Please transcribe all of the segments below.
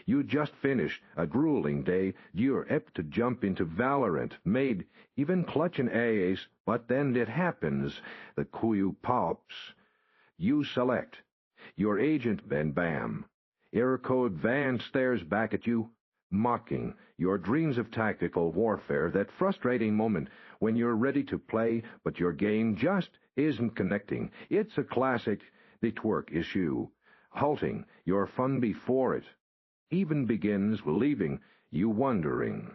You just finished a grueling day, you're apt to jump into Valorant, made, even clutch an ace, but then it happens, the queue pops. You select your agent, then bam. Error code Van stares back at you, mocking your dreams of tactical warfare, that frustrating moment when you're ready to play, but your game just isn't connecting. It's a classic network issue, halting your fun before it even begins, leaving you wondering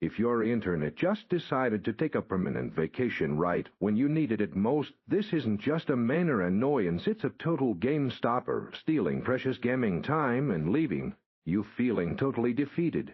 if your internet just decided to take a permanent vacation right when you needed it most. This isn't just a minor annoyance, it's a total game stopper, stealing precious gaming time and leaving you feeling totally defeated.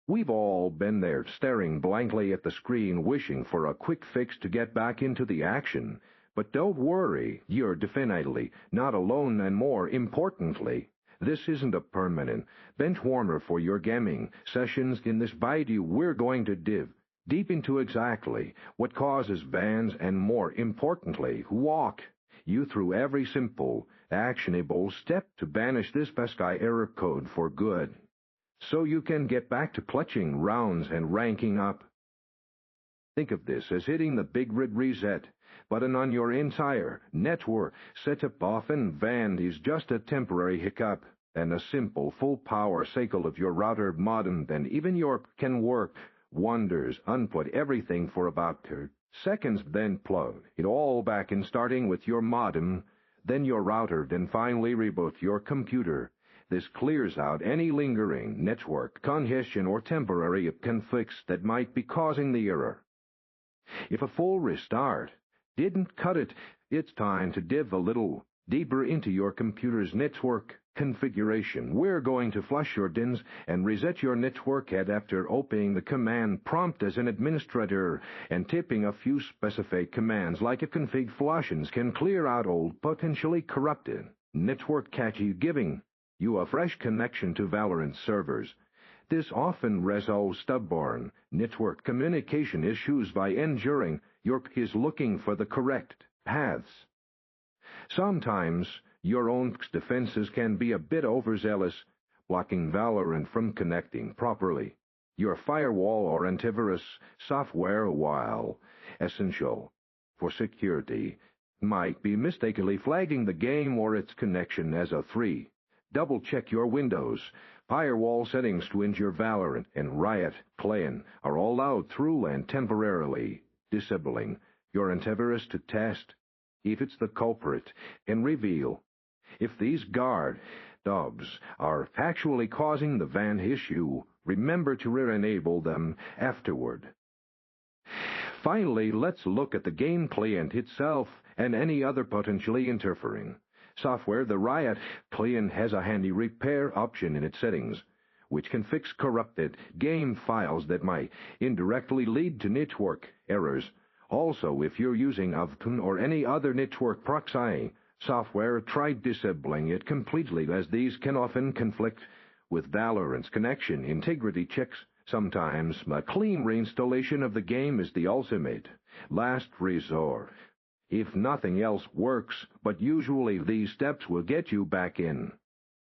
We've all been there, staring blankly at the screen, wishing for a quick fix to get back into the action. But don't worry, you're definitely not alone, and more importantly, this isn't a permanent bench warmer for your gaming sessions. In this video, we're going to dive deep into exactly what causes bans and, more importantly, walk you through every simple, actionable step to banish this pesky error code for good, so you can get back to clutching rounds and ranking up. Think of this as hitting the big red reset button on your entire network setup. Often Van is just a temporary hiccup, and a simple full power cycle of your router modem, then even your can work wonders. Unput everything for about 30 seconds, then plug it all back in, starting with your modem, then your router, then finally reboot your computer. This clears out any lingering network congestion or temporary conflicts that might be causing the error. If a full restart didn't cut it, it's time to dive a little deeper into your computer's network configuration. We're going to flush your DINs and reset your network head after opening the command prompt as an administrator and typing a few specific commands like a config flushes can clear out old, potentially corrupted network cache, giving you a fresh connection to Valorant servers. This often resolves stubborn network communication issues by ensuring your is looking for the correct paths. Sometimes your own defenses can be a bit overzealous, blocking Valorant from connecting properly. Your firewall or antivirus software, while essential for security, might be mistakenly flagging the game or its connection as a 3. Double-check your Windows firewall settings to ensure Valorant and Riot Clan are allowed through, and temporarily disabling your antivirus to test if it's the culprit and reveal if these guard dogs are actually causing the Van issue. Remember to re-enable them afterward. Finally, let's look at the game client itself and any other potentially interfering software. The Riot client has a handy repair option in its settings, which can fix corrupted game files that might indirectly lead to network errors. Also, if you're using Avtun or any other network proxy software, try disabling it completely, as these can often conflict with Valorant's connection integrity checks. Sometimes a clean reinstallation of the game is the ultimate last resort if nothing else works, but usually these steps will get you back in.